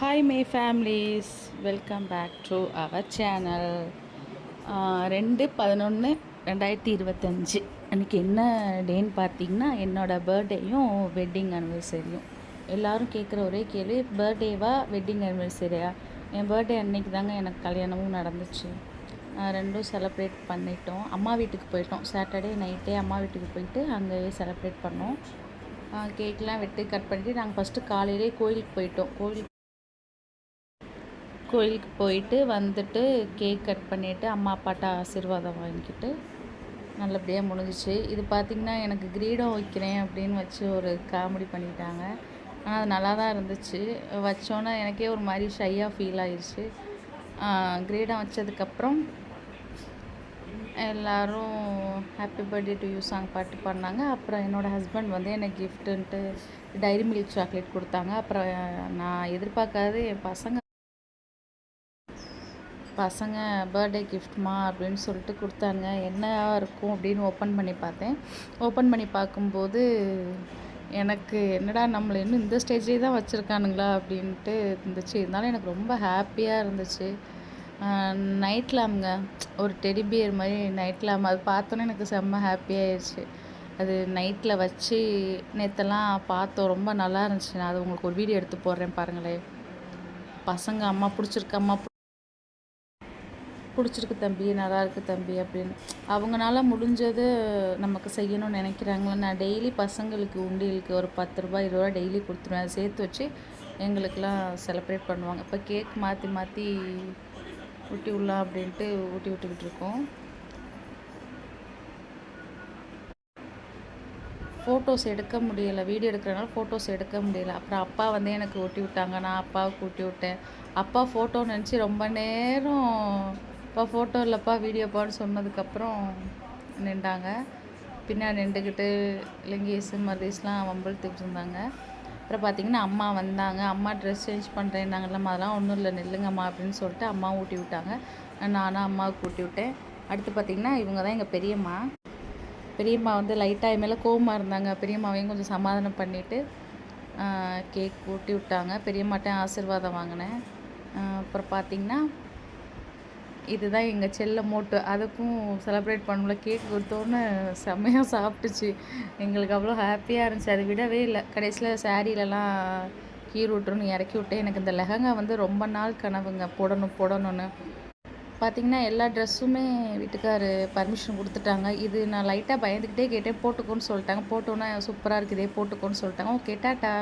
Hi my families, welcome back to our channel. 2/11/2025 அன்றைக்கி என்ன டேன்னு பார்த்தீங்கன்னா என்னோடய பர்த்டேயும் வெட்டிங் அனிவர்சரியும். எல்லோரும் கேட்குற ஒரே கேள்வி, பர்த்டேவா வெட்டிங் அனிவர்சரியா? என் பர்த்டே அன்றைக்கி தாங்க எனக்கு கல்யாணமும் நடந்துச்சு. ரெண்டும் செலப்ரேட் பண்ணிட்டோம். அம்மா வீட்டுக்கு போயிட்டோம். சாட்டர்டே நைட்டே அம்மா வீட்டுக்கு போயிட்டு அங்கேயே செலப்ரேட் பண்ணோம். கேக்லாம் வெட்டி கட் பண்ணிவிட்டு நாங்கள் ஃபஸ்ட்டு காலையிலே கோயிலுக்கு போயிட்டோம். கோயிலுக்கு போயிட்டு வந்துட்டு கேக் கட் பண்ணிவிட்டு அம்மா அப்பாட்ட ஆசீர்வாதம் வாங்கிக்கிட்டு நல்லபடியாக முடிஞ்சிச்சு. இது பார்த்திங்கன்னா எனக்கு கிரீடம் வைக்கிறேன் அப்படின்னு வச்சு ஒரு காமெடி பண்ணிட்டாங்க. ஆனால் அது நல்லா தான் இருந்துச்சு. வச்சோன்னே எனக்கே ஒரு மாதிரி ஷையாக ஃபீல் ஆயிடுச்சு. கிரீடம் வச்சதுக்கப்புறம் எல்லோரும் happy birthday to you song பாட்டு பண்ணாங்க. அப்புறம் என்னோடய ஹஸ்பண்ட் வந்து எனக்கு கிஃப்ட்டுன்ட்டு டைரி மில்க் சாக்லேட் கொடுத்தாங்க. அப்புறம் நான் எதிர்பார்க்காத என் பசங்க பர்த்டே கிஃப்ட்மா அப்படின்னு சொல்லிட்டு கொடுத்தாங்க. என்ன இருக்கும் அப்படின்னு ஓப்பன் பண்ணி பார்த்தேன். ஓப்பன் பண்ணி பார்க்கும்போது எனக்கு என்னடா நம்மளை இன்னும் இந்த ஸ்டேஜ்லேயே தான் வச்சுருக்கானுங்களா அப்படின்ட்டு இருந்துச்சு. இருந்தாலும் எனக்கு ரொம்ப ஹாப்பியாக இருந்துச்சு. நைட் லேம்ங்க, ஒரு டெடி பியர் மாதிரி நைட் லேம், அது பார்த்தோன்னே எனக்கு செம்ம ஹாப்பியாகிடுச்சு. அது நைட்டில் வச்சு நேற்றெல்லாம் பார்த்தோம், ரொம்ப நல்லா இருந்துச்சு. நான் அது உங்களுக்கு ஒரு வீடியோ எடுத்து போடுறேன் பாருங்களேன். பசங்க அம்மா பிடிச்சிருக்கு தம்பி, நல்லா இருக்குது தம்பி அப்படின்னு அவங்களால முடிஞ்சது நமக்கு செய்யணும்னு நினைக்கிறாங்களே. நான் டெய்லி பசங்களுக்கு உண்டியலுக்கு ஒரு 10 ரூபா 20 ரூபா டெய்லி கொடுத்துருவேன். அதை சேர்த்து வச்சு எங்களுக்கெலாம் செலிப்ரேட் பண்ணுவாங்க. இப்போ கேக் மாற்றி மாற்றி ஊட்டி விடலாம் அப்படின்ட்டு ஊட்டி விட்டுக்கிட்டு இருக்கோம். ஃபோட்டோஸ் எடுக்க முடியலை, வீடியோ எடுக்கிறனால ஃபோட்டோஸ் எடுக்க முடியலை. அப்புறம் அப்பா வந்து எனக்கு ஊட்டி விட்டாங்க, நான் அப்பாவுக்கு ஊட்டி விட்டேன். அப்பா ஃபோட்டோ நினச்சி ரொம்ப நேரம் அப்பா ஃபோட்டோ இல்லைப்பா வீடியோப்பான்னு சொன்னதுக்கப்புறம் நின்றாங்க. பின்னாடி நின்றுக்கிட்டு லிங்கேஷ் மருதீஸ்லாம் வம்பிழுத்துக்கிட்டு இருந்தாங்க. அப்புறம் பார்த்திங்கன்னா அம்மா வந்தாங்க. அம்மா ட்ரெஸ் சேஞ்ச் பண்ணுறேன்னாங்கல்லம்மா, அதெல்லாம் ஒன்றும் இல்லை நில்லுங்கம்மா அப்படின்னு சொல்லிட்டு அம்மா ஊட்டி விட்டாங்க. நானும் அம்மாவுக்கு ஊட்டி விட்டேன். அடுத்து பார்த்திங்கன்னா இவங்க தான் எங்கள் பெரியம்மா. பெரியம்மா வந்து லைட்டாக என் மேலே கோவமாக இருந்தாங்க. பெரியம்மாவையும் கொஞ்சம் சமாதானம் பண்ணிவிட்டு கேக் ஊட்டி விட்டாங்க. பெரியம்மாட்டையும் ஆசீர்வாதம் வாங்கினேன். அப்புறம் பார்த்திங்கன்னா இதுதான் எங்கள் செல்ல மோட்டு. அதுக்கும் செலிப்ரேட் பண்ணல. கேக் கொடுத்தோன்னே செம்மையாக சாப்பிட்டுச்சு. எங்களுக்கு அவ்வளோ ஹாப்பியாக இருந்துச்சு. அதை விடவே இல்லை. கடைசியில் சாரீலலாம் கீர் விட்டுருன்னு இறக்கி விட்டேன். எனக்கு இந்த லெஹங்கா வந்து ரொம்ப நாள் கனவுங்க, போடணும்னு. பார்த்திங்கன்னா எல்லா ட்ரெஸ்ஸுமே வீட்டுக்கார் பர்மிஷன் கொடுத்துட்டாங்க. இது நான் லைட்டாக பயந்துக்கிட்டே கேட்டேன், போட்டுக்கோன்னு சொல்லிட்டாங்க. போட்டோன்னே சூப்பராக இருக்குது, இதே போட்டுக்கோன்னு சொல்லிட்டாங்க. Okay tata.